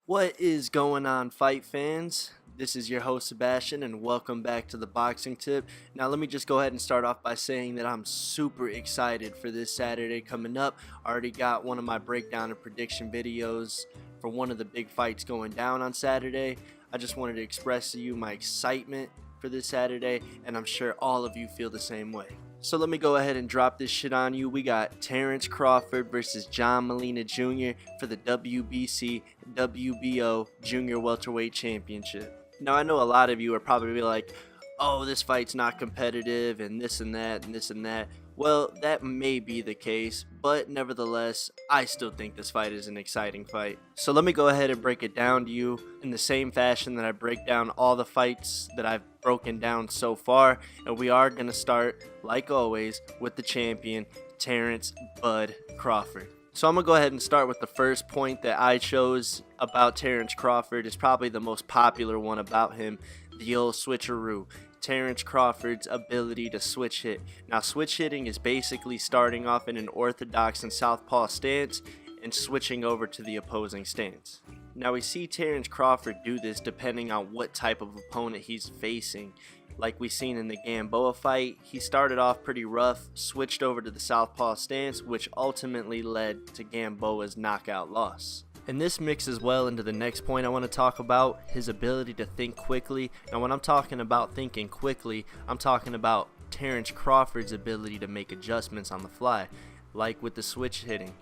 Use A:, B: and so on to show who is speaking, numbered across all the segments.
A: What is going on, fight fans? This is your host Sebastian, and welcome back to the Boxing Tip. Now, let me just go ahead and start off by saying that I'm super excited for this Saturday coming up. I already got one of my breakdown and prediction videos for one of the big fights going down on Saturday. I just wanted to express to you my excitement for this Saturday, and I'm sure all of you feel the same way. So let me go ahead and drop this shit on you. We got Terence Crawford versus John Molina Jr. for the WBC WBO Junior Welterweight Championship. Now, I know a lot of you are probably like, oh, this fight's not competitive and this and that and this and that. Well, that may be the case, but nevertheless, I still think this fight is an exciting fight. So let me go ahead and break it down to you in the same fashion that I break down all the fights that I've broken down so far. And we are going to start, like always, with the champion, Terence Bud Crawford. So I'm going to go ahead and start with the first point that I chose about Terence Crawford. It's probably the most popular one about him, the old switcheroo. Terence Crawford's ability to switch hit. Now, switch hitting is basically starting off in an orthodox and southpaw stance and switching over to the opposing stance. Now, we see Terence Crawford do this depending on what type of opponent he's facing. Like we seen in the Gamboa fight, he started off pretty rough, switched over to the southpaw stance, which ultimately led to Gamboa's knockout loss. And this mixes well into the next point I want to talk about, his ability to think quickly. Now, when I'm talking about thinking quickly, I'm talking about Terence Crawford's ability to make adjustments on the fly, like with the switch hitting.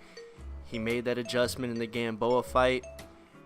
A: He made that adjustment in the Gamboa fight,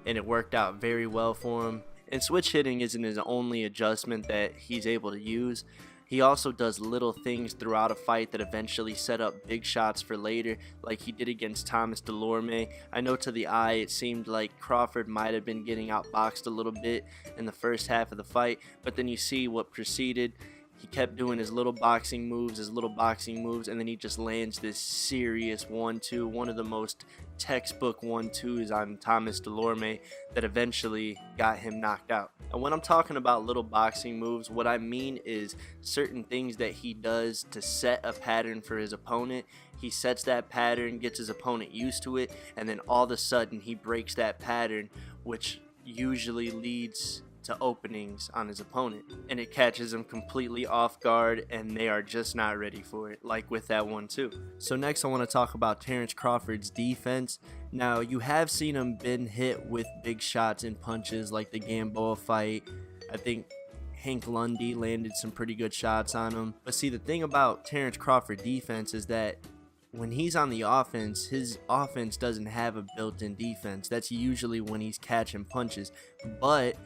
A: and it worked out very well for him. And switch hitting isn't his only adjustment that he's able to use. He also does little things throughout a fight that eventually set up big shots for later, like he did against Thomas Delorme. I know to the eye it seemed like Crawford might have been getting outboxed a little bit in the first half of the fight, but then you see what preceded. He kept doing his little boxing moves, and then he just lands this serious 1-2, one of the most textbook 1-2s on Thomas Delorme that eventually got him knocked out. And when I'm talking about little boxing moves, what I mean is certain things that he does to set a pattern for his opponent. He sets that pattern, gets his opponent used to it, and then all of a sudden he breaks that pattern, which usually leads to openings on his opponent, and it catches him completely off guard, and they are just not ready for it, like with that 1-2. So next I want to talk about Terence Crawford's defense. Now, you have seen him been hit with big shots and punches like the Gamboa fight. I think Hank Lundy landed some pretty good shots on him. But see, the thing about Terence Crawford defense is that when he's on the offense, his offense doesn't have a built-in defense. That's usually when he's catching punches. But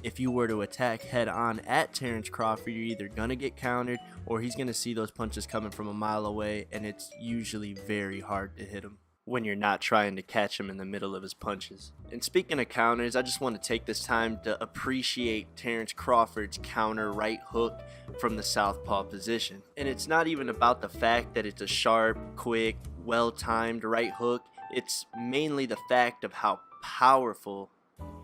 A: if you were to attack head on at Terence Crawford, you're either going to get countered or he's going to see those punches coming from a mile away, and it's usually very hard to hit him when you're not trying to catch him in the middle of his punches. And speaking of counters, I just want to take this time to appreciate Terence Crawford's counter right hook from the southpaw position. And it's not even about the fact that it's a sharp, quick, well-timed right hook. It's mainly the fact of how powerful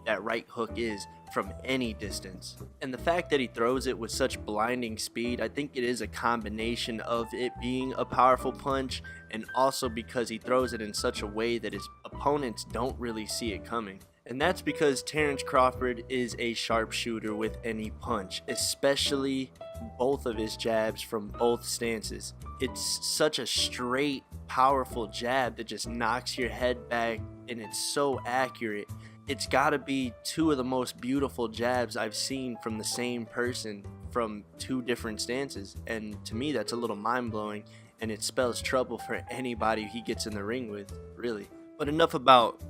A: that right hook is from any distance. And the fact that he throws it with such blinding speed, I think it is a combination of it being a powerful punch and also because he throws it in such a way that his opponents don't really see it coming. And that's because Terence Crawford is a sharpshooter with any punch, especially both of his jabs from both stances. It's such a straight, powerful jab that just knocks your head back, and it's so accurate. It's got to be two of the most beautiful jabs I've seen from the same person from two different stances. And to me, that's a little mind-blowing, and it spells trouble for anybody he gets in the ring with, really. But enough about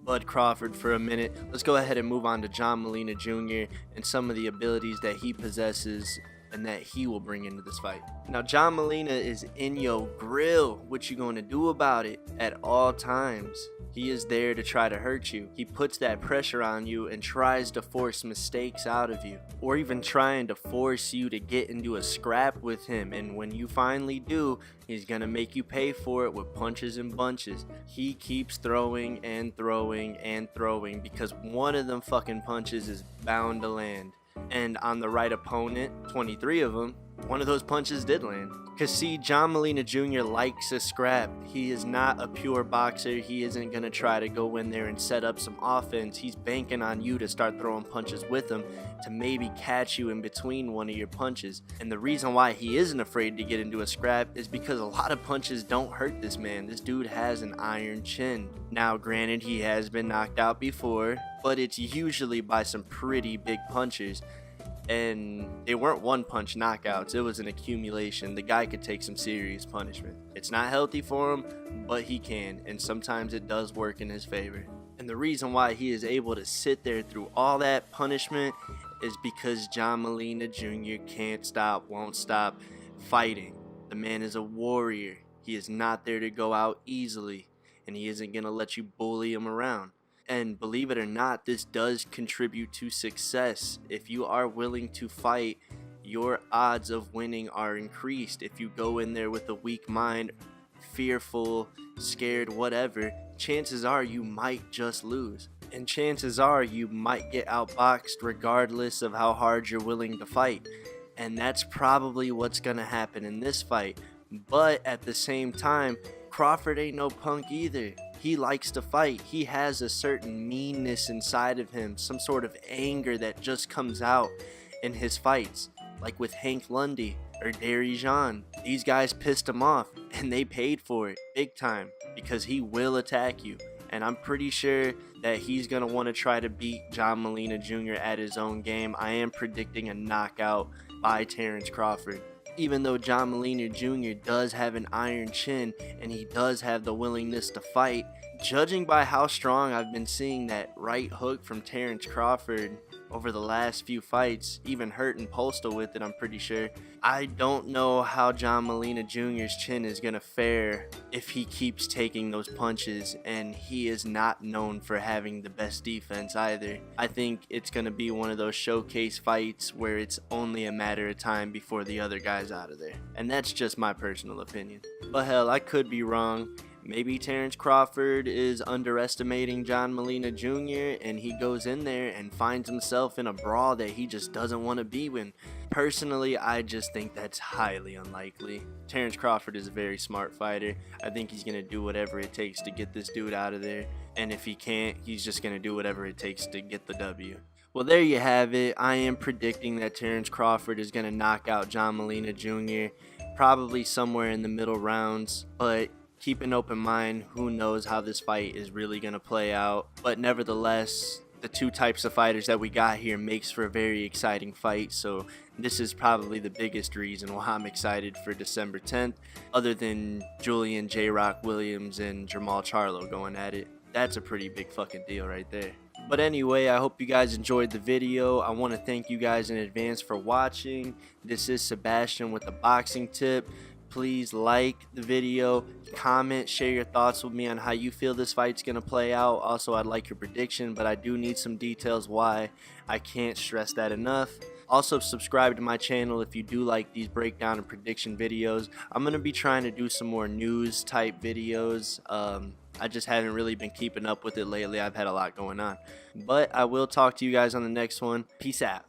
A: Bud Crawford for a minute. Let's go ahead and move on to John Molina Jr. and some of the abilities that he possesses and that he will bring into this fight. Now, John Molina is in your grill. What you going to do about it at all times? He is there to try to hurt you. He puts that pressure on you and tries to force mistakes out of you, or even trying to force you to get into a scrap with him. And when you finally do, he's gonna make you pay for it with punches and bunches. He keeps throwing and throwing and throwing because one of them fucking punches is bound to land. And on the right opponent, 23 of them, one of those punches did land. Because see, John Molina Jr. likes a scrap. He is not a pure boxer. He isn't going to try to go in there and set up some offense. He's banking on you to start throwing punches with him to maybe catch you in between one of your punches. And the reason why he isn't afraid to get into a scrap is because a lot of punches don't hurt this man. This dude has an iron chin. Now, granted, he has been knocked out before, but it's usually by some pretty big punches. And they weren't one punch knockouts, it was an accumulation. The guy could take some serious punishment. It's not healthy for him, but he can, and sometimes it does work in his favor. And the reason why he is able to sit there through all that punishment is because John Molina Jr. can't stop, won't stop fighting. The man is a warrior. He is not there to go out easily, and he isn't going to let you bully him around. And believe it or not, this does contribute to success. If you are willing to fight, your odds of winning are increased. If you go in there with a weak mind, fearful, scared, whatever, chances are you might just lose. And chances are you might get outboxed regardless of how hard you're willing to fight. And that's probably what's going to happen in this fight. But at the same time, Crawford ain't no punk either. He likes to fight. He has a certain meanness inside of him, some sort of anger that just comes out in his fights, like with Hank Lundy or Derry Jean. These guys pissed him off, and they paid for it big time because he will attack you. And I'm pretty sure that he's going to want to try to beat John Molina Jr. at his own game. I am predicting a knockout by Terence Crawford. Even though John Molina Jr. does have an iron chin and he does have the willingness to fight, judging by how strong I've been seeing that right hook from Terence Crawford over the last few fights, even hurting Postal with it, I'm pretty sure, I don't know how John Molina Jr.'s chin is going to fare if he keeps taking those punches, and he is not known for having the best defense either. I think it's going to be one of those showcase fights where it's only a matter of time before the other guy's out of there. And that's just my personal opinion. But hell, I could be wrong. Maybe Terence Crawford is underestimating John Molina Jr. and he goes in there and finds himself in a brawl that he just doesn't want to be in. Personally, I just think that's highly unlikely. Terence Crawford is a very smart fighter. I think he's going to do whatever it takes to get this dude out of there. And if he can't, he's just going to do whatever it takes to get the W. Well, there you have it. I am predicting that Terence Crawford is going to knock out John Molina Jr. probably somewhere in the middle rounds, but keep an open mind. Who knows how this fight is really going to play out. But nevertheless, the two types of fighters that we got here makes for a very exciting fight. So this is probably the biggest reason why I'm excited for December 10th, other than Julian J-Rock Williams and Jamal Charlo going at it. That's a pretty big fucking deal right there. But anyway, I hope you guys enjoyed the video. I want to thank you guys in advance for watching. This is Sebastian with the Boxing Tip. Please like the video, comment, share your thoughts with me on how you feel this fight's going to play out. Also, I'd like your prediction, but I do need some details why. I can't stress that enough. Also, subscribe to my channel if you do like these breakdown and prediction videos. I'm going to be trying to do some more news type videos. I just haven't really been keeping up with it lately. I've had a lot going on. But I will talk to you guys on the next one. Peace out.